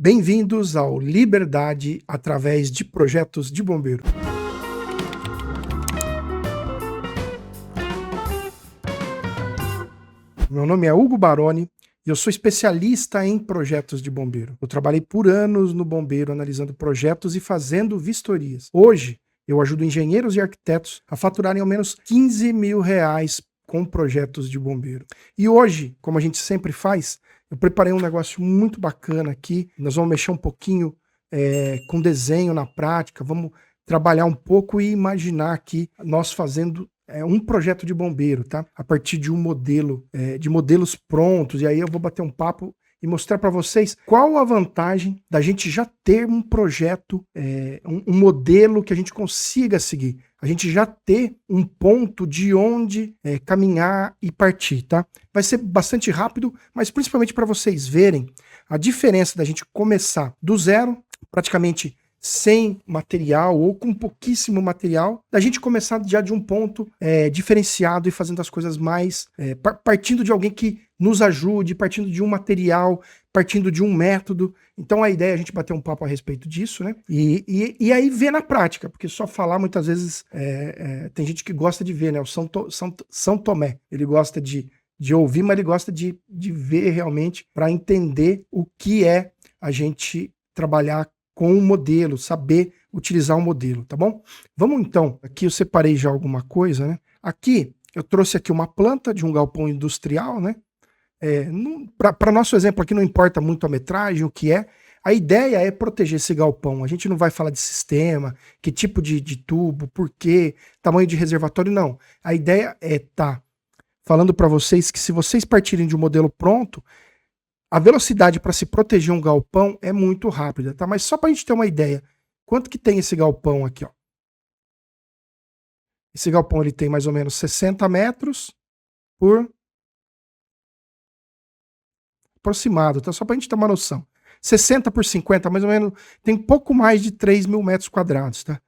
Bem-vindos ao Liberdade através de projetos de bombeiro. Meu nome é Hugo Baroni e eu sou especialista em projetos de bombeiro. Eu trabalhei por anos no bombeiro analisando projetos e fazendo vistorias. Hoje, eu ajudo engenheiros e arquitetos a faturarem ao menos R$15 mil com projetos de bombeiro. E hoje, como a gente sempre faz, eu preparei um negócio muito bacana aqui. Nós vamos mexer um pouquinho com desenho na prática, vamos trabalhar um pouco e imaginar aqui nós fazendo um projeto de bombeiro, tá? A partir de um modelo, de modelos prontos. E aí eu vou bater um papo e mostrar para vocês qual a vantagem da gente já ter um projeto, um modelo que a gente consiga seguir. A gente já ter um ponto de onde caminhar e partir, tá? Vai ser bastante rápido, mas principalmente para vocês verem a diferença da gente começar do zero, praticamente sem material ou com pouquíssimo material, da gente começar já de um ponto diferenciado e fazendo as coisas mais, partindo de alguém que nos ajude, partindo de um material, partindo de um método. Então a ideia é a gente bater um papo a respeito disso, né? E aí ver na prática, porque só falar muitas vezes tem gente que gosta de ver, né? O São Tomé, ele gosta de ouvir, mas ele gosta de ver realmente para entender o que é a gente trabalhar com um modelo, saber utilizar um modelo, tá bom? Vamos então, aqui eu separei já alguma coisa, né? Aqui eu trouxe aqui uma planta de um galpão industrial, né? Para nosso exemplo aqui não importa muito a metragem, o que é. A ideia é proteger esse galpão. A gente não vai falar de sistema, que tipo de tubo, por quê, tamanho de reservatório, não. A ideia é estar falando para vocês que se vocês partirem de um modelo pronto, a velocidade para se proteger um galpão é muito rápida, tá? Mas só para a gente ter uma ideia, quanto que tem esse galpão aqui, ó? Esse galpão ele tem mais ou menos 60 metros por aproximado, tá? Só para a gente ter uma noção. 60 por 50, mais ou menos, tem pouco mais de 3 mil metros quadrados, tá?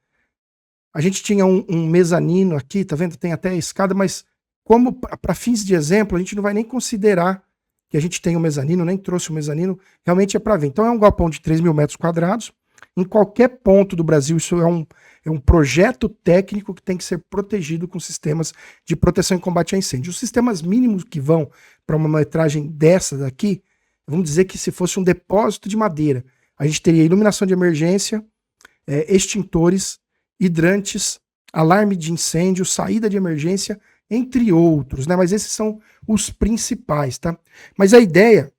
A gente tinha um mezanino aqui, tá vendo? Tem até a escada, mas como para fins de exemplo, a gente não vai nem considerar que a gente tem um mezanino, nem trouxe o mezanino, realmente é para ver. Então é um galpão de 3 mil metros quadrados. Em qualquer ponto do Brasil, isso é um projeto técnico que tem que ser protegido com sistemas de proteção e combate a incêndio. Os sistemas mínimos que vão para uma metragem dessa daqui, vamos dizer que se fosse um depósito de madeira, a gente teria iluminação de emergência, extintores, hidrantes, alarme de incêndio, saída de emergência, entre outros, né? Mas esses são os principais, tá? Mas a ideia,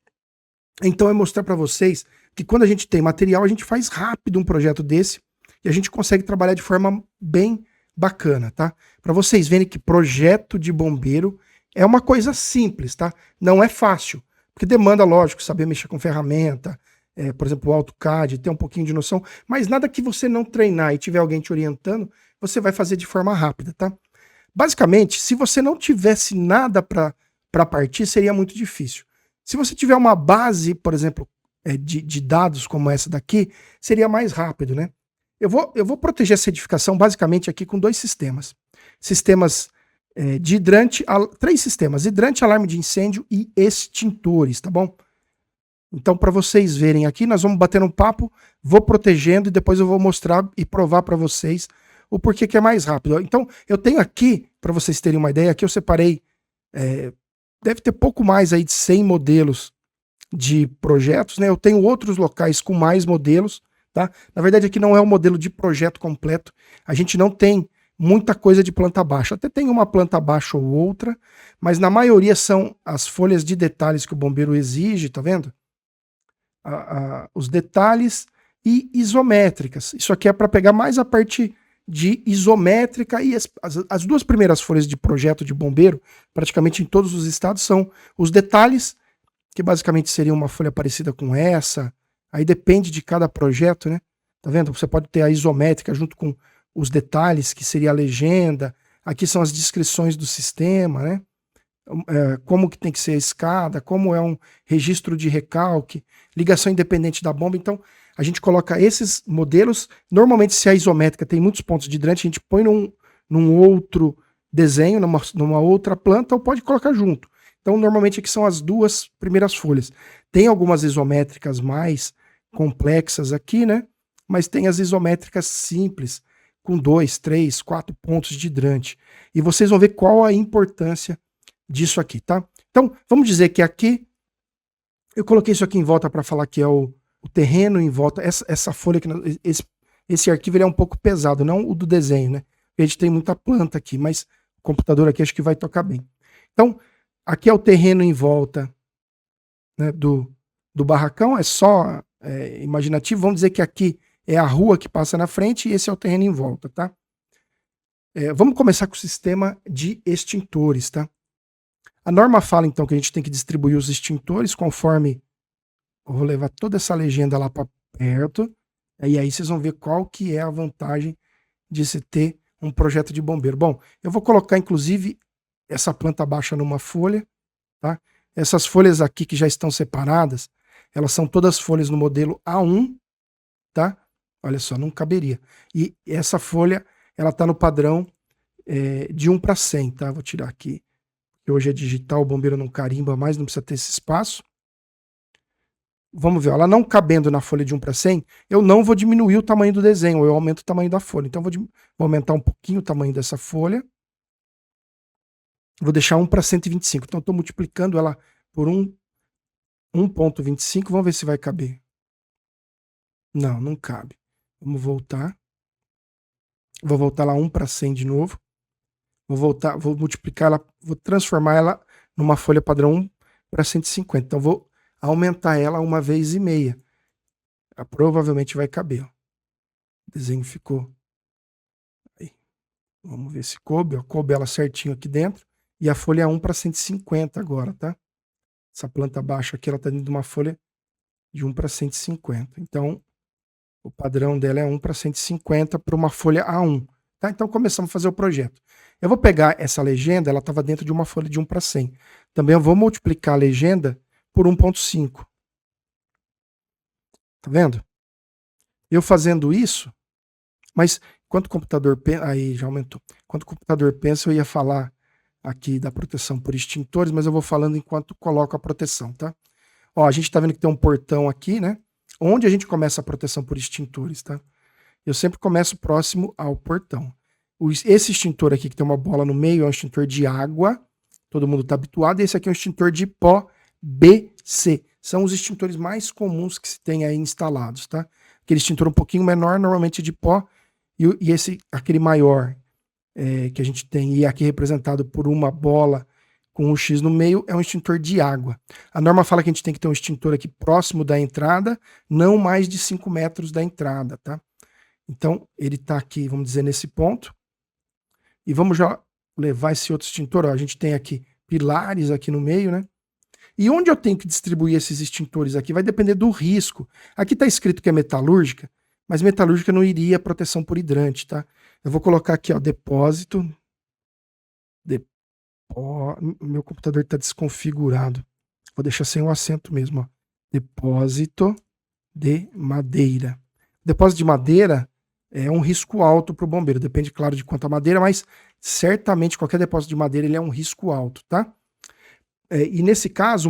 então, é mostrar para vocês que quando a gente tem material, a gente faz rápido um projeto desse e a gente consegue trabalhar de forma bem bacana, tá? Para vocês verem que projeto de bombeiro é uma coisa simples, tá? Não é fácil, porque demanda, lógico, saber mexer com ferramenta, por exemplo, o AutoCAD, ter um pouquinho de noção, mas nada que você não treinar e tiver alguém te orientando, você vai fazer de forma rápida, tá? Basicamente, se você não tivesse nada para partir, seria muito difícil. Se você tiver uma base, por exemplo, de dados como essa daqui, seria mais rápido, né? Eu vou proteger essa edificação basicamente aqui com dois sistemas. Sistemas de hidrante, três sistemas: hidrante, alarme de incêndio e extintores, tá bom? Então, para vocês verem aqui, nós vamos bater um papo, vou protegendo e depois eu vou mostrar e provar para vocês o porquê que é mais rápido. Então, eu tenho aqui, para vocês terem uma ideia, aqui eu separei, deve ter pouco mais aí de 100 modelos de projetos, né? Eu tenho outros locais com mais modelos, tá? Na verdade, aqui não é um modelo de projeto completo, a gente não tem muita coisa de planta baixa. Até tem uma planta baixa ou outra, mas na maioria são as folhas de detalhes que o bombeiro exige, tá vendo? Os detalhes e isométricas. Isso aqui é para pegar mais a parte de isométrica, e as duas primeiras folhas de projeto de bombeiro, praticamente em todos os estados, são os detalhes, que basicamente seria uma folha parecida com essa, aí depende de cada projeto, né? Tá vendo? Você pode ter a isométrica junto com os detalhes, que seria a legenda, aqui são as descrições do sistema, né? Como que tem que ser a escada, como é um registro de recalque, ligação independente da bomba. Então, a gente coloca esses modelos. Normalmente, se a isométrica tem muitos pontos de hidrante, a gente põe num outro desenho, numa outra planta, ou pode colocar junto. Então, normalmente, aqui são as duas primeiras folhas. Tem algumas isométricas mais complexas aqui, né? Mas tem as isométricas simples, com 2, 3, 4 pontos de hidrante. E vocês vão ver qual a importância disso aqui, tá? Então, vamos dizer que aqui, eu coloquei isso aqui em volta para falar que é o terreno em volta, essa folha aqui, esse arquivo ele é um pouco pesado, não o do desenho, né? A gente tem muita planta aqui, mas o computador aqui acho que vai tocar bem. Então, aqui é o terreno em volta, né, do barracão, é só imaginativo. Vamos dizer que aqui é a rua que passa na frente e esse é o terreno em volta, tá? Vamos começar com o sistema de extintores, tá? A norma fala, então, que a gente tem que distribuir os extintores conforme... Eu vou levar toda essa legenda lá para perto, e aí vocês vão ver qual que é a vantagem de se ter um projeto de bombeiro. Bom, eu vou colocar, inclusive, essa planta baixa numa folha, tá? Essas folhas aqui que já estão separadas, elas são todas folhas no modelo A1, tá? Olha só, não caberia. E essa folha, ela tá no padrão de 1 para 100, tá? Vou tirar aqui, porque hoje é digital, o bombeiro não carimba mais, não precisa ter esse espaço. Vamos ver, ela não cabendo na folha de 1 para 100, eu não vou diminuir o tamanho do desenho, eu aumento o tamanho da folha. Então, vou aumentar um pouquinho o tamanho dessa folha. Vou deixar 1 para 125. Então, estou multiplicando ela por 1,25. Vamos ver se vai caber. Não, não cabe. Vamos voltar. Vou voltar lá 1 para 100 de novo. Vou multiplicar ela, vou transformar ela numa folha padrão 1 para 150. Então, vou aumentar ela 1,5 vezes. Provavelmente vai caber. Ó. O desenho ficou aí. Vamos ver se coube. Ó. Coube ela certinho aqui dentro. E a folha é 1 para 150 agora, tá? Essa planta baixa aqui, ela tá dentro de uma folha de 1 para 150. Então, o padrão dela é 1 para 150 para uma folha A1. Tá? Então, começamos a fazer o projeto. Eu vou pegar essa legenda, ela estava dentro de uma folha de 1 para 100. Também eu vou multiplicar a legenda por 1,5. Tá vendo? Eu fazendo isso, mas enquanto o computador pensa... Aí, já aumentou. Enquanto o computador pensa, eu ia falar aqui da proteção por extintores, mas eu vou falando enquanto coloco a proteção, tá? Ó, a gente tá vendo que tem um portão aqui, né? Onde a gente começa a proteção por extintores, tá? Eu sempre começo próximo ao portão. Esse extintor aqui que tem uma bola no meio é um extintor de água, todo mundo tá habituado, e esse aqui é um extintor de pó BC. São os extintores mais comuns que se tem aí instalados, tá? Aquele extintor um pouquinho menor, normalmente de pó, e aquele maior que a gente tem, e aqui representado por uma bola com um X no meio, é um extintor de água. A norma fala que a gente tem que ter um extintor aqui próximo da entrada, não mais de 5 metros da entrada, tá? Então, ele tá aqui, vamos dizer, nesse ponto. E vamos já levar esse outro extintor, ó, a gente tem aqui pilares aqui no meio, né? E onde eu tenho que distribuir esses extintores aqui vai depender do risco. Aqui está escrito que é metalúrgica, mas metalúrgica não iria proteção por hidrante, tá? Eu vou colocar aqui, ó, depósito. Meu computador está desconfigurado. Vou deixar sem o acento mesmo, ó. Depósito de madeira. Depósito de madeira é um risco alto para o bombeiro. Depende, claro, de quanta madeira, mas certamente qualquer depósito de madeira ele é um risco alto, tá? E nesse caso,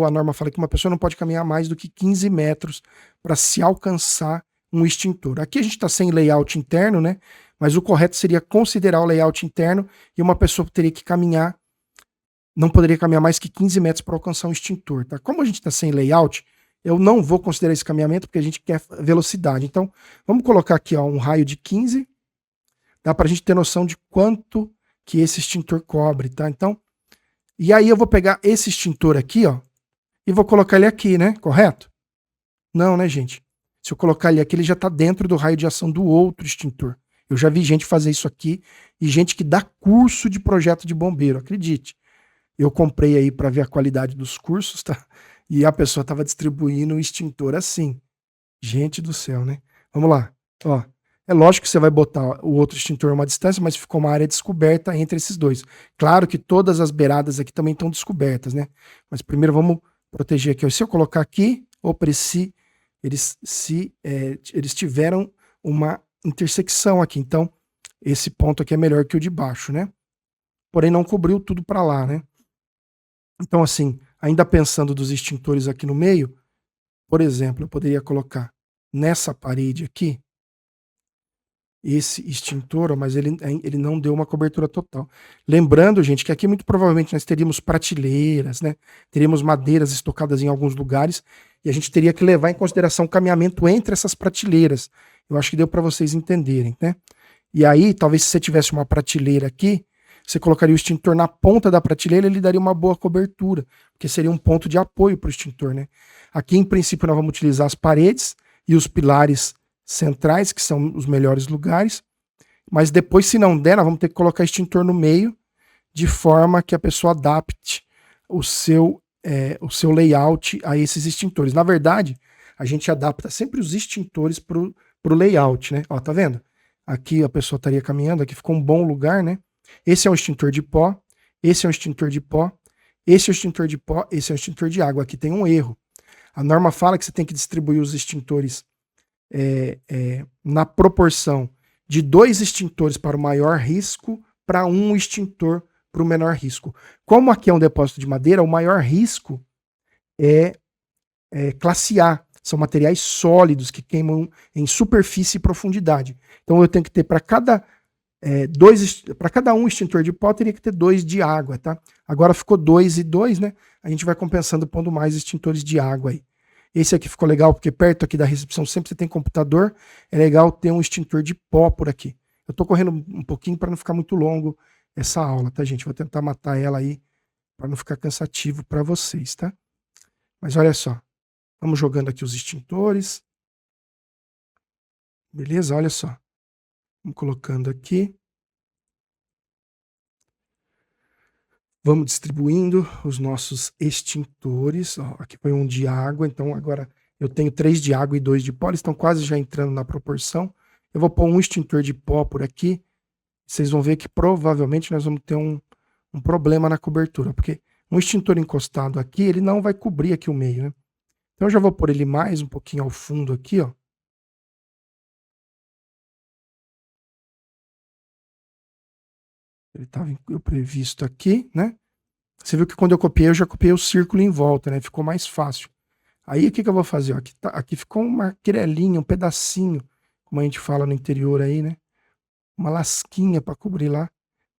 a norma fala que uma pessoa não pode caminhar mais do que 15 metros para se alcançar um extintor. Aqui a gente está sem layout interno, né? Mas o correto seria considerar o layout interno e uma pessoa teria que caminhar, não poderia caminhar mais que 15 metros para alcançar um extintor, tá? Como a gente está sem layout, eu não vou considerar esse caminhamento porque a gente quer velocidade. Então, vamos colocar aqui, ó, um raio de 15, dá para a gente ter noção de quanto que esse extintor cobre, tá? Então, e aí eu vou pegar esse extintor aqui, ó, e vou colocar ele aqui, né? Correto? Não, né, gente? Se eu colocar ele aqui, ele já está dentro do raio de ação do outro extintor. Eu já vi gente fazer isso aqui e gente que dá curso de projeto de bombeiro, acredite. Eu comprei aí para ver a qualidade dos cursos, tá? E a pessoa estava distribuindo o extintor assim. Gente do céu, né? Vamos lá. Ó, é lógico que você vai botar o outro extintor a uma distância, mas ficou uma área descoberta entre esses dois. Claro que todas as beiradas aqui também estão descobertas, né? Mas primeiro vamos proteger aqui. Se eu colocar aqui, eles tiveram uma intersecção aqui. Então, esse ponto aqui é melhor que o de baixo, né? Porém, não cobriu tudo para lá, né? Então, assim, ainda pensando dos extintores aqui no meio, Por exemplo, eu poderia colocar nessa parede aqui esse extintor, ó, mas ele não deu uma cobertura total. Lembrando, gente, que aqui muito provavelmente nós teríamos prateleiras, né? Teríamos madeiras estocadas em alguns lugares e a gente teria que levar em consideração o caminhamento entre essas prateleiras. Eu acho que deu para vocês entenderem, né? E aí, talvez se você tivesse uma prateleira aqui, você colocaria o extintor na ponta da prateleira, ele daria uma boa cobertura, porque seria um ponto de apoio para o extintor, né? Aqui, em princípio, nós vamos utilizar as paredes e os pilares centrais, que são os melhores lugares, mas depois, se não der, nós vamos ter que colocar extintor no meio, de forma que a pessoa adapte o seu layout a esses extintores. Na verdade, a gente adapta sempre os extintores para o layout, né? Ó, tá vendo? Aqui a pessoa estaria caminhando, aqui ficou um bom lugar, né? Esse é um extintor de pó, esse é um extintor de pó, esse é um extintor de pó, esse é um extintor de água. Aqui tem um erro. A norma fala que você tem que distribuir os extintores na proporção de 2 extintores para o maior risco para um extintor para o menor risco. Como aqui é um depósito de madeira, o maior risco é classe A. São materiais sólidos que queimam em superfície e profundidade. Então eu tenho que ter para cada um extintor de pó, teria que ter 2 de água, tá? Agora ficou 2 e 2, né? A gente vai compensando pondo mais extintores de água aí. Esse aqui ficou legal, porque perto aqui da recepção sempre você tem computador, é legal ter um extintor de pó por aqui. Eu tô correndo um pouquinho para não ficar muito longo essa aula, tá, gente? Vou tentar matar ela aí, para não ficar cansativo para vocês, tá? Mas olha só, vamos jogando aqui os extintores. Beleza? Olha só. Vamos colocando aqui. Vamos distribuindo os nossos extintores. Ó, aqui foi um de água, então agora eu tenho 3 de água e 2 de pó, eles estão quase já entrando na proporção. Eu vou pôr um extintor de pó por aqui. Vocês vão ver que provavelmente nós vamos ter um problema na cobertura, porque um extintor encostado aqui, ele não vai cobrir aqui o meio, né? Então eu já vou pôr ele mais um pouquinho ao fundo aqui, ó. Ele estava previsto aqui, né? Você viu que quando eu copiei, eu já copiei o círculo em volta, né? Ficou mais fácil. Aí o que eu vou fazer? Ó, aqui ficou uma querelinha, um pedacinho, como a gente fala no interior aí, né? Uma lasquinha para cobrir lá.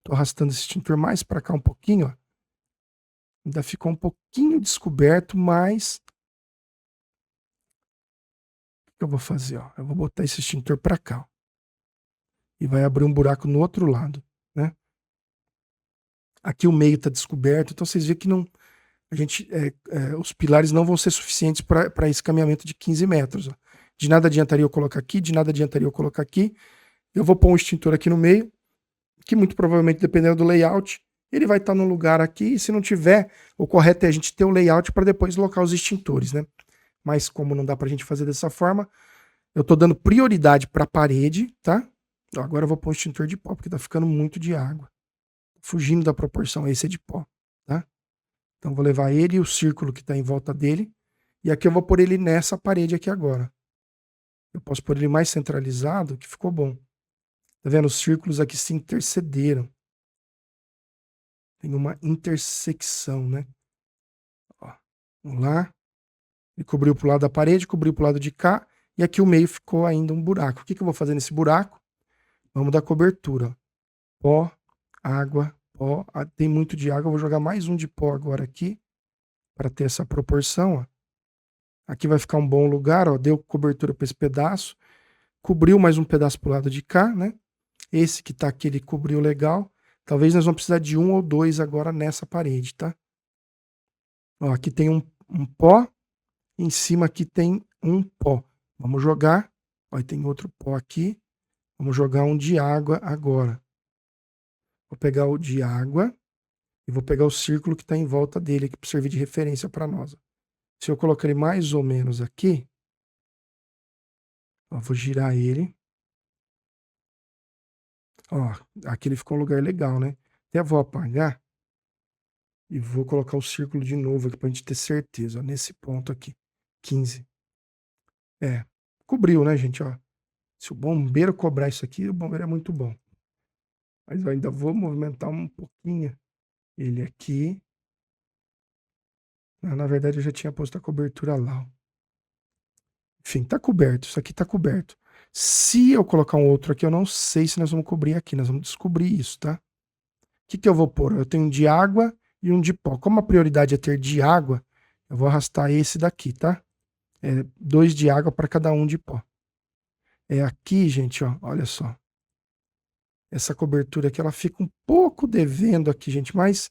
Tô arrastando esse extintor mais para cá um pouquinho, ó. Ainda ficou um pouquinho descoberto, mas o que eu vou fazer? Ó? Eu vou botar esse extintor para cá, ó. E vai abrir um buraco no outro lado, né? Aqui o meio está descoberto, então vocês veem que não, os pilares não vão ser suficientes para esse caminhamento de 15 metros. Ó. De nada adiantaria eu colocar aqui, de nada adiantaria eu colocar aqui. Eu vou pôr um extintor aqui no meio, que muito provavelmente, dependendo do layout, ele vai estar num lugar aqui, e se não tiver, o correto é a gente ter o layout para depois colocar os extintores, né? Mas como não dá para a gente fazer dessa forma, eu estou dando prioridade para a parede, tá? Agora eu vou pôr um extintor de pó, porque está ficando muito de água. Fugindo da proporção, esse é de pó, tá? Então vou levar ele e o círculo que está em volta dele, e aqui eu vou pôr ele nessa parede aqui agora. Eu posso pôr ele mais centralizado, que ficou bom. Tá vendo? Os círculos aqui se intercederam. Tem uma intersecção, né? Ó, vamos lá. Ele cobriu pro lado da parede, cobriu pro lado de cá, e aqui o meio ficou ainda um buraco. O que eu vou fazer nesse buraco? Vamos dar cobertura. Pó, água, pó. Ah, tem muito de água, eu vou jogar mais um de pó agora aqui, para ter essa proporção, ó. Aqui vai ficar um bom lugar, ó. Deu cobertura para esse pedaço. Cobriu mais um pedaço pro lado de cá, né? Esse que tá aqui, ele cobriu legal. Talvez nós vamos precisar de 1 ou 2 agora nessa parede, tá? Ó, aqui tem um pó. Em cima aqui tem um pó. Vamos jogar. Ó, tem outro pó aqui. Vamos jogar um de água agora. Vou pegar o de água e vou pegar o círculo que está em volta dele aqui para servir de referência para nós. Se eu colocar ele mais ou menos aqui, ó, vou girar ele. Ó, aqui ele ficou um lugar legal, né? Até vou apagar e vou colocar o círculo de novo aqui pra gente ter certeza, ó, nesse ponto aqui. 15. Cobriu, né, gente, ó. Se o bombeiro cobrar isso aqui, o bombeiro é muito bom. Mas eu ainda vou movimentar um pouquinho ele aqui. Na verdade, eu já tinha posto a cobertura lá, ó. Enfim, tá coberto. Isso aqui tá coberto. Se eu colocar um outro aqui, eu não sei se nós vamos cobrir aqui. Nós vamos descobrir isso, tá? O que eu vou pôr? Eu tenho um de água e um de pó. Como a prioridade é ter de água, eu vou arrastar esse daqui, tá? É 2 de água para cada um de pó. É aqui, gente, ó, olha só. Essa cobertura aqui, ela fica um pouco devendo aqui, gente, mas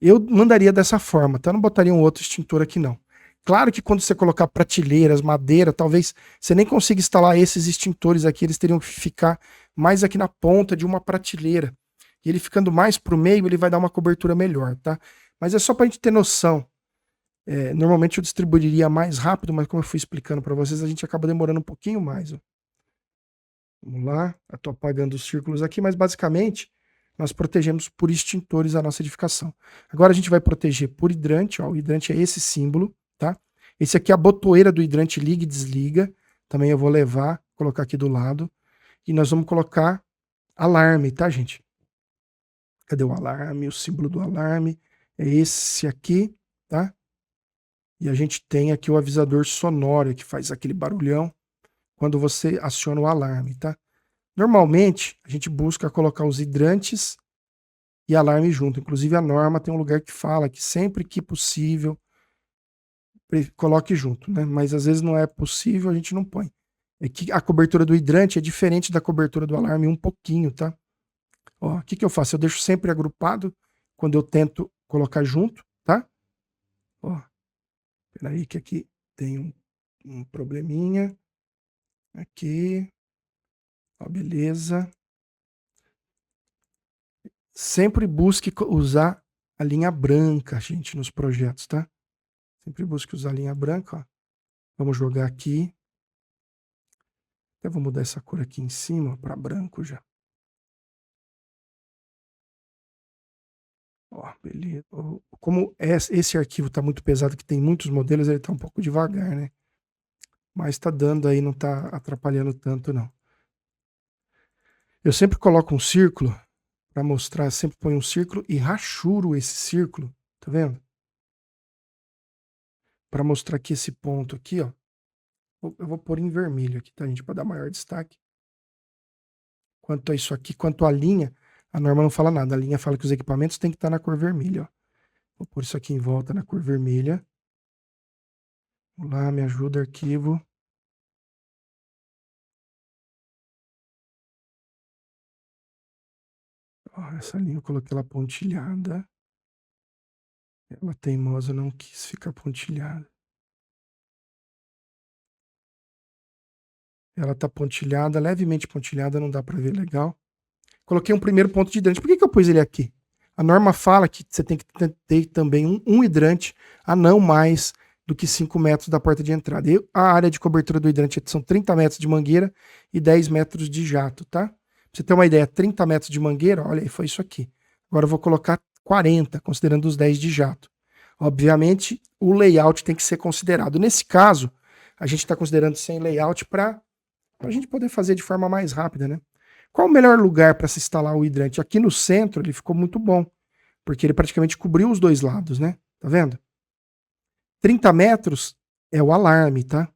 eu mandaria dessa forma, tá? Eu não botaria um outro extintor aqui, não. Claro que quando você colocar prateleiras, madeira, talvez você nem consiga instalar esses extintores aqui, eles teriam que ficar mais aqui na ponta de uma prateleira. E ele ficando mais pro meio, ele vai dar uma cobertura melhor, tá? Mas é só pra gente ter noção. Normalmente eu distribuiria mais rápido, mas como eu fui explicando para vocês, a gente acaba demorando um pouquinho mais, ó. Vamos lá, eu tô apagando os círculos aqui, mas basicamente nós protegemos por extintores a nossa edificação. Agora a gente vai proteger por hidrante, ó, o hidrante é esse símbolo, tá? Esse aqui é a botoeira do hidrante, liga e desliga, também eu vou levar, colocar aqui do lado, e nós vamos colocar alarme, tá, gente? Cadê o alarme? O símbolo do alarme é esse aqui, tá? E a gente tem aqui o avisador sonoro, que faz aquele barulhão quando você aciona o alarme, tá? Normalmente, a gente busca colocar os hidrantes e alarme junto. Inclusive, a norma tem um lugar que fala que sempre que possível, coloque junto, né? Mas às vezes não é possível, a gente não põe. É que a cobertura do hidrante é diferente da cobertura do alarme um pouquinho, tá? Ó, o que eu faço? Eu deixo sempre agrupado quando eu tento colocar junto, tá? Ó, peraí que aqui tem um probleminha. Aqui. Ó, beleza. Sempre busque usar a linha branca, gente, nos projetos, tá? Sempre busque usar a linha branca, ó. Vamos jogar aqui. Até vou mudar essa cor aqui em cima para branco já. Ó, beleza. Como esse arquivo tá muito pesado, que tem muitos modelos, ele tá um pouco devagar, né? Mas tá dando aí, não tá atrapalhando tanto, não. Eu sempre coloco um círculo para mostrar, sempre ponho um círculo e rachuro esse círculo, tá vendo? Para mostrar que esse ponto aqui, ó, eu vou pôr em vermelho aqui, tá, gente? Para dar maior destaque. Quanto a isso aqui, quanto à linha, a norma não fala nada. A linha fala que os equipamentos têm que estar na cor vermelha, ó. Vou pôr isso aqui em volta na cor vermelha. Vamos lá, me ajuda, arquivo. Ó, essa linha eu coloquei ela pontilhada. Ela teimosa não quis ficar pontilhada. Ela tá pontilhada, levemente pontilhada, não dá para ver legal. Coloquei um primeiro ponto de hidrante. Por que eu pus ele aqui? A norma fala que você tem que ter também um hidrante a não mais do que 5 metros da porta de entrada. E a área de cobertura do hidrante são 30 metros de mangueira e 10 metros de jato, tá? Pra você ter uma ideia, 30 metros de mangueira, olha aí, foi isso aqui. Agora eu vou colocar 40, considerando os 10 de jato. Obviamente, o layout tem que ser considerado. Nesse caso, a gente está considerando sem layout para a gente poder fazer de forma mais rápida, né? Qual o melhor lugar para se instalar o hidrante? Aqui no centro ele ficou muito bom, porque ele praticamente cobriu os dois lados, né? Tá vendo? 30 metros é o alarme, tá?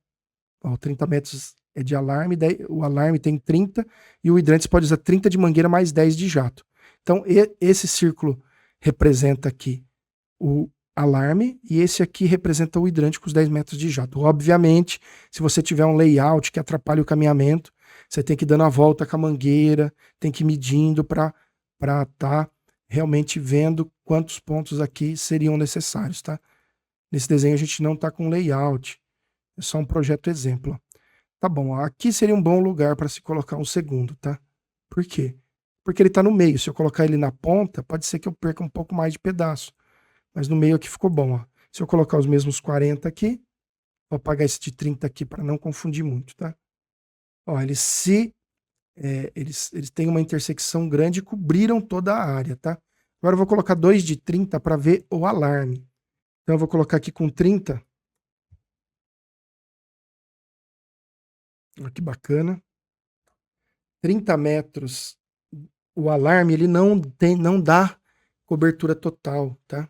Ó, 30 metros é de alarme, o alarme tem 30 e o hidrante você pode usar 30 de mangueira mais 10 de jato. Então, esse círculo representa aqui o alarme e esse aqui representa o hidrante com os 10 metros de jato. Obviamente, se você tiver um layout que atrapalha o caminhamento, você tem que ir dando a volta com a mangueira, tem que ir medindo para estar realmente vendo quantos pontos aqui seriam necessários, tá? Nesse desenho a gente não está com layout, é só um projeto exemplo. Tá bom, aqui seria um bom lugar para se colocar um segundo, tá? Por quê? Porque ele está no meio, se eu colocar ele na ponta, pode ser que eu perca um pouco mais de pedaço. Mas no meio aqui ficou bom, ó. Se eu colocar os mesmos 40 aqui, vou apagar esse de 30 aqui para não confundir muito, tá? Ó, eles têm uma intersecção grande e cobriram toda a área, tá? Agora eu vou colocar 2 de 30 para ver o alarme. Então eu vou colocar aqui com 30. Olha que bacana. 30 metros. O alarme, ele não dá cobertura total, tá?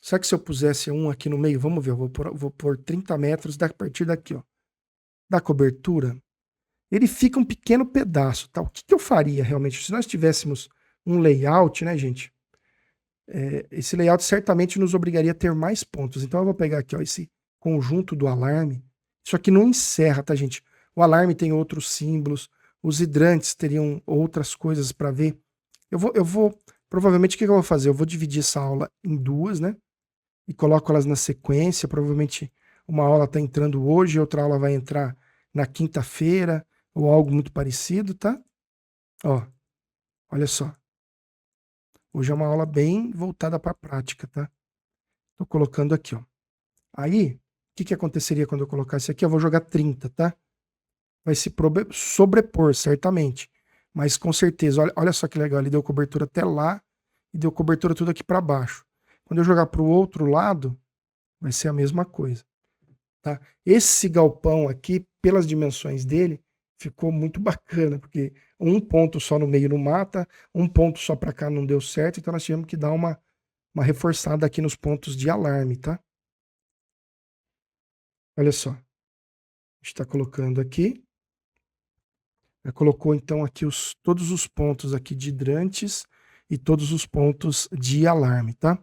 Será que se eu pusesse um aqui no meio, vamos ver, eu vou pôr 30 metros a partir daqui, ó. da cobertura, ele fica um pequeno pedaço, tá? O que que eu faria realmente? Se nós tivéssemos um layout, né, gente? Esse layout certamente nos obrigaria a ter mais pontos. Então eu vou pegar aqui, ó, esse conjunto do alarme. Isso aqui não encerra, tá, gente? O alarme tem outros símbolos, os hidrantes teriam outras coisas para ver. Provavelmente o que eu vou fazer? Eu vou dividir essa aula em duas, né? E coloco elas na sequência. Provavelmente uma aula está entrando hoje, outra aula vai entrar na quinta-feira, ou algo muito parecido, tá? Ó, olha só. Hoje é uma aula bem voltada para a prática, tá? Tô colocando aqui, ó. Aí, o que que aconteceria quando eu colocar isso aqui? Eu vou jogar 30, tá? Vai se sobrepor, certamente. Mas com certeza, olha só que legal, ele deu cobertura até lá e deu cobertura tudo aqui para baixo. Quando eu jogar para o outro lado, vai ser a mesma coisa, tá? Esse galpão aqui, pelas dimensões dele, ficou muito bacana, porque um ponto só no meio não mata, um ponto só para cá não deu certo, então nós tivemos que dar uma reforçada aqui nos pontos de alarme, tá? Olha só. A gente está colocando aqui. Colocou então aqui todos os pontos aqui de hidrantes e todos os pontos de alarme, tá?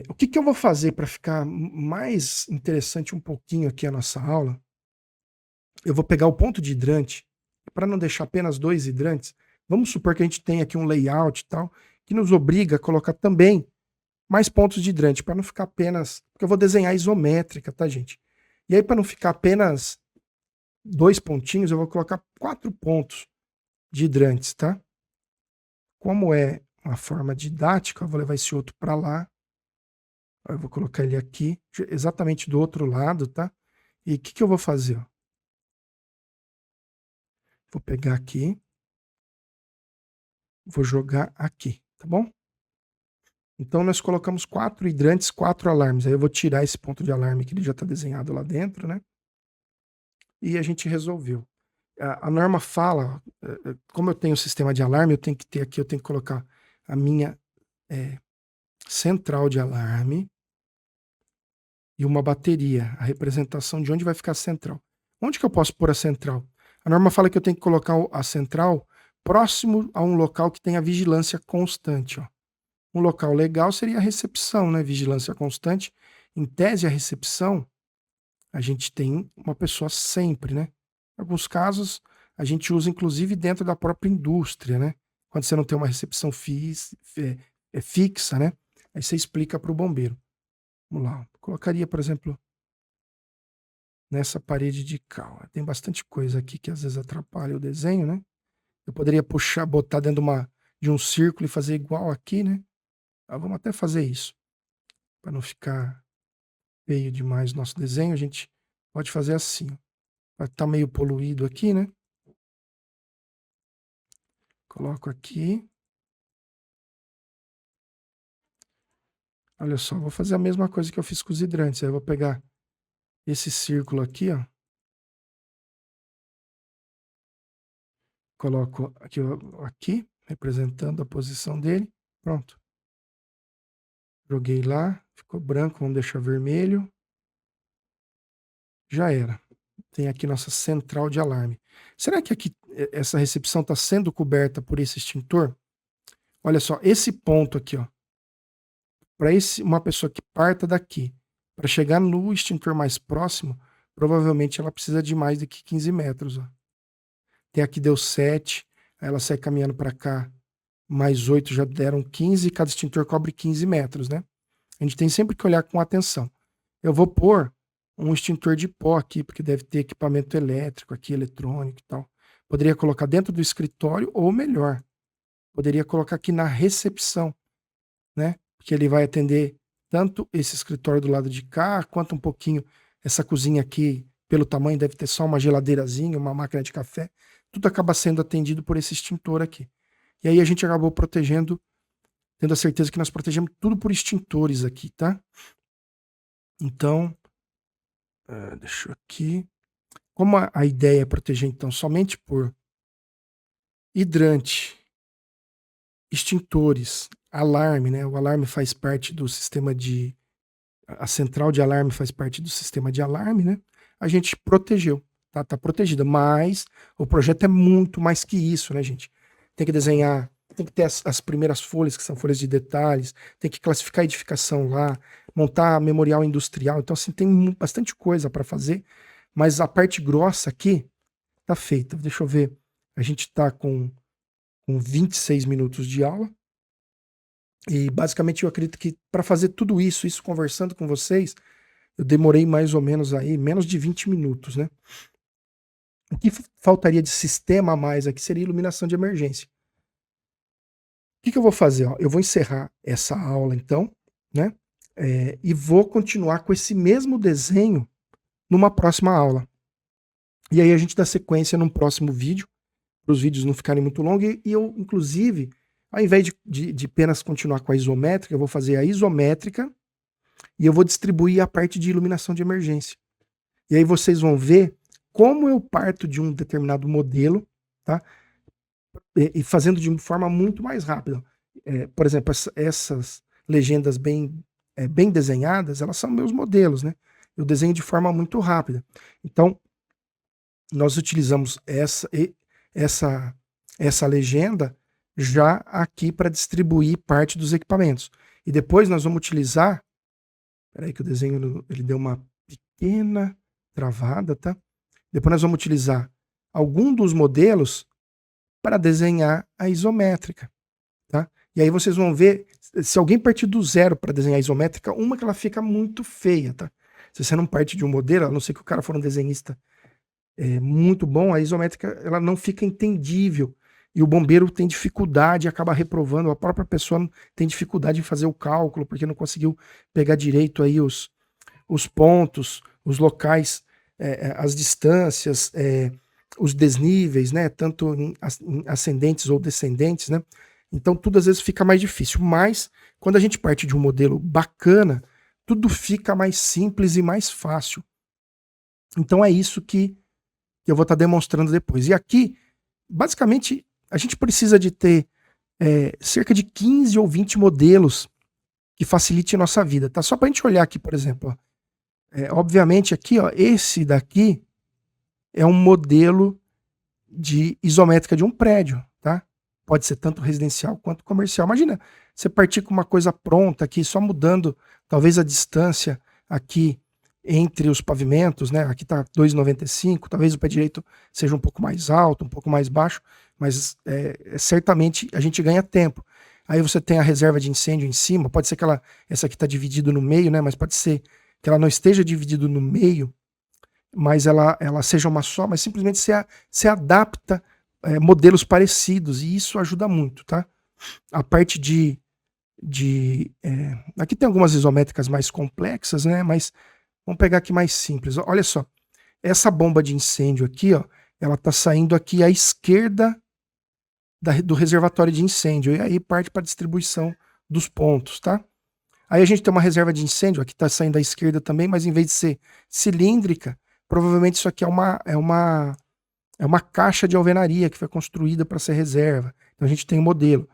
O que que eu vou fazer para ficar mais interessante um pouquinho aqui a nossa aula? Eu vou pegar o ponto de hidrante, para não deixar apenas 2 hidrantes, vamos supor que a gente tem aqui um layout e tal, que nos obriga a colocar também mais pontos de hidrante, para não ficar apenas... Porque eu vou desenhar isométrica, tá, gente? E aí, para não ficar apenas 2 pontinhos, eu vou colocar 4 pontos de hidrantes, tá? Como é uma forma didática, eu vou levar esse outro para lá. Eu vou colocar ele aqui, exatamente do outro lado, tá? E o que que eu vou fazer? Ó? Vou pegar aqui, vou jogar aqui, tá bom? Então, nós colocamos 4 hidrantes, 4 alarmes. Aí eu vou tirar esse ponto de alarme que ele já está desenhado lá dentro, né? E a gente resolveu. A norma fala, como eu tenho o sistema de alarme, eu tenho que ter aqui, eu tenho que colocar a minha central de alarme e uma bateria, a representação de onde vai ficar a central. Onde que eu posso pôr a central? A norma fala que eu tenho que colocar a central próximo a um local que tenha vigilância constante, ó. Um local legal seria a recepção, né? Vigilância constante. Em tese, a recepção, a gente tem uma pessoa sempre, né? Em alguns casos, a gente usa inclusive dentro da própria indústria, né? Quando você não tem uma recepção fixa, né? Aí você explica para o bombeiro. Vamos lá. Colocaria, por exemplo, nessa parede de cal. Tem bastante coisa aqui que às vezes atrapalha o desenho, né? Eu poderia puxar, botar dentro de um círculo e fazer igual aqui, né? Vamos até fazer isso. Para não ficar feio demais o nosso desenho, a gente pode fazer assim. Vai estar meio poluído aqui, né? Coloco aqui. Olha só, vou fazer a mesma coisa que eu fiz com os hidrantes. Aí eu vou pegar esse círculo aqui, ó. Coloco aqui, representando a posição dele. Pronto. Joguei lá, ficou branco, vamos deixar vermelho. Já era. Tem aqui nossa central de alarme. Será que aqui essa recepção está sendo coberta por esse extintor? Olha só, esse ponto aqui, ó. Para uma pessoa que parta daqui, para chegar no extintor mais próximo, provavelmente ela precisa de mais do que 15 metros. Ó. Até aqui deu 7, aí ela sai caminhando para cá, mais 8 já deram 15, e cada extintor cobre 15 metros, né? A gente tem sempre que olhar com atenção. Eu vou pôr um extintor de pó aqui, porque deve ter equipamento elétrico aqui, eletrônico e tal. Poderia colocar dentro do escritório, ou melhor, poderia colocar aqui na recepção, né? Porque ele vai atender tanto esse escritório do lado de cá, quanto um pouquinho essa cozinha aqui, pelo tamanho, deve ter só uma geladeirazinha, uma máquina de café. Tudo acaba sendo atendido por esse extintor aqui. E aí a gente acabou protegendo, tendo a certeza que nós protegemos tudo por extintores aqui, tá? Então, deixa eu aqui. Como a ideia é proteger, então, somente por hidrante, extintores, alarme, né? O alarme faz parte do sistema de... A central de alarme faz parte do sistema de alarme, né? a gente protegeu, tá? Tá protegida, mas o projeto é muito mais que isso, né, gente? Tem que desenhar, tem que ter as primeiras folhas, que são folhas de detalhes, tem que classificar a edificação lá, montar memorial industrial, então assim, tem bastante coisa para fazer, mas a parte grossa aqui tá feita. Deixa eu ver, a gente tá com 26 minutos de aula, e basicamente eu acredito que para fazer tudo isso conversando com vocês, eu demorei mais ou menos aí, menos de 20 minutos, né? O que faltaria de sistema a mais aqui seria iluminação de emergência. O que eu vou fazer? Ó? Eu vou encerrar essa aula então, né? E vou continuar com esse mesmo desenho numa próxima aula. E aí a gente dá sequência num próximo vídeo, para os vídeos não ficarem muito longos, e eu, inclusive, ao invés de apenas continuar com a isométrica, eu vou fazer a isométrica e eu vou distribuir a parte de iluminação de emergência. E aí vocês vão ver como eu parto de um determinado modelo, tá? E fazendo de forma muito mais rápida. Por exemplo, essas legendas bem desenhadas, elas são meus modelos, né? Eu desenho de forma muito rápida. Então, nós utilizamos essa legenda já aqui para distribuir parte dos equipamentos. E depois nós vamos utilizar... Peraí que o desenho ele deu uma pequena travada, tá? Depois nós vamos utilizar algum dos modelos para desenhar a isométrica, tá? E aí vocês vão ver, se alguém partir do zero para desenhar a isométrica, uma que ela fica muito feia, tá? Se você não parte de um modelo, a não ser que o cara for um desenhista muito bom, a isométrica ela não fica entendível. E o bombeiro tem dificuldade, acaba reprovando, a própria pessoa tem dificuldade em fazer o cálculo, porque não conseguiu pegar direito aí os pontos, os locais, as distâncias, os desníveis, né? Tanto em ascendentes ou descendentes, né? Então tudo às vezes fica mais difícil, mas quando a gente parte de um modelo bacana, tudo fica mais simples e mais fácil. Então é isso que eu vou estar demonstrando depois. E aqui, basicamente, a gente precisa de ter cerca de 15 ou 20 modelos que facilite a nossa vida, tá? Só para a gente olhar aqui, por exemplo, ó. Obviamente aqui, ó, esse daqui é um modelo de isométrica de um prédio, tá? Pode ser tanto residencial quanto comercial. Imagina você partir com uma coisa pronta aqui, só mudando talvez a distância aqui entre os pavimentos, né? Aqui tá 2,95, talvez o pé direito seja um pouco mais alto, um pouco mais baixo, mas certamente a gente ganha tempo. Aí você tem a reserva de incêndio em cima, pode ser que essa aqui está dividida no meio, né? Mas pode ser que ela não esteja dividida no meio, mas ela seja uma só, mas simplesmente você adapta modelos parecidos, e isso ajuda muito, tá? A parte aqui tem algumas isométricas mais complexas, né? Mas vamos pegar aqui mais simples. Olha só, essa bomba de incêndio aqui, ó, ela está saindo aqui à esquerda do reservatório de incêndio, e aí parte para a distribuição dos pontos, tá? Aí a gente tem uma reserva de incêndio, aqui está saindo à esquerda também, mas em vez de ser cilíndrica, provavelmente isso aqui é uma caixa de alvenaria que foi construída para ser reserva. Então a gente tem um modelo.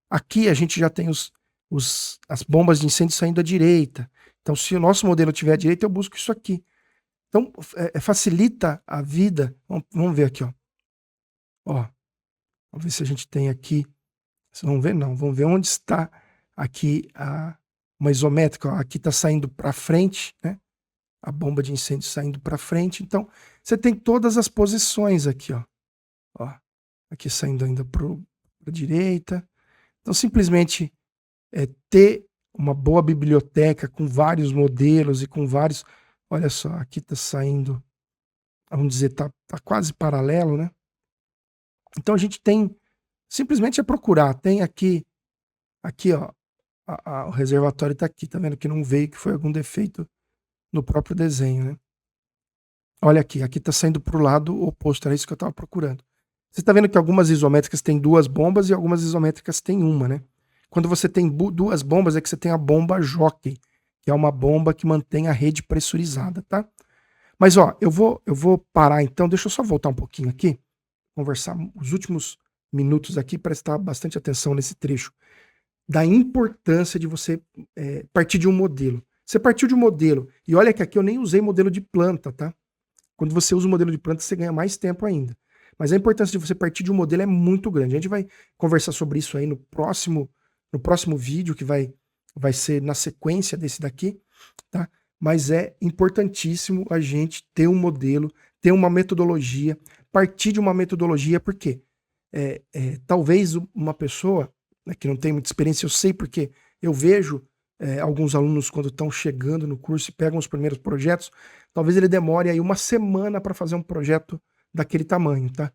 Aqui a gente já tem as bombas de incêndio saindo à direita. Então se o nosso modelo tiver à direita, eu busco isso aqui. Então facilita a vida. Vamos ver aqui, ó. Vamos ver se a gente tem aqui. Vamos ver não, vamos ver onde está aqui uma isométrica. Ó. Aqui está saindo para frente, né? A bomba de incêndio saindo para frente. Então, você tem todas as posições aqui, ó. Aqui saindo ainda para a direita. Então, simplesmente ter uma boa biblioteca com vários modelos e com vários... Olha só, aqui está saindo, vamos dizer, tá quase paralelo, né? Então, a gente tem... Simplesmente procurar. Tem aqui, ó, o reservatório está aqui. Tá vendo que não veio, que foi algum defeito no próprio desenho, né? Olha aqui está saindo para o lado oposto, era isso que eu estava procurando. Você está vendo que algumas isométricas têm duas bombas e algumas isométricas têm uma, né? Quando você tem duas bombas é que você tem a bomba jockey, que é uma bomba que mantém a rede pressurizada, tá? Mas ó, eu vou parar então, deixa eu só voltar um pouquinho aqui, conversar os últimos minutos aqui, prestar bastante atenção nesse trecho da importância de você partir de um modelo. Você partiu de um modelo, e olha que aqui eu nem usei modelo de planta, tá? Quando você usa o modelo de planta, você ganha mais tempo ainda. Mas a importância de você partir de um modelo é muito grande. A gente vai conversar sobre isso aí no próximo vídeo, que vai ser na sequência desse daqui, tá? Mas é importantíssimo a gente ter um modelo, ter uma metodologia, partir de uma metodologia, porque talvez uma pessoa, né, que não tem muita experiência, eu sei porque eu vejo alguns alunos quando estão chegando no curso e pegam os primeiros projetos, talvez ele demore aí uma semana para fazer um projeto daquele tamanho, tá?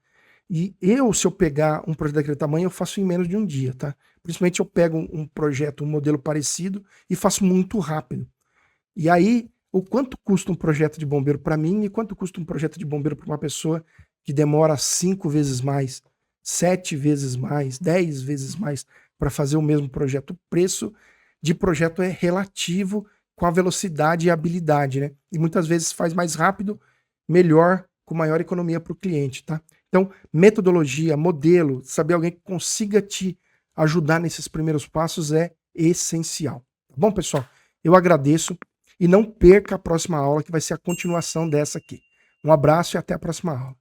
E se eu pegar um projeto daquele tamanho, eu faço em menos de um dia, tá? Principalmente eu pego um projeto, um modelo parecido e faço muito rápido. E aí, o quanto custa um projeto de bombeiro para mim e quanto custa um projeto de bombeiro para uma pessoa que demora 5 vezes mais, 7 vezes mais, 10 vezes mais para fazer o mesmo projeto. O preço de projeto é relativo com a velocidade e a habilidade, né? E muitas vezes faz mais rápido, melhor, com maior economia para o cliente, tá? Então, metodologia, modelo, saber alguém que consiga te ajudar nesses primeiros passos é essencial. Tá bom, pessoal? Eu agradeço e não perca a próxima aula, que vai ser a continuação dessa aqui. Um abraço e até a próxima aula.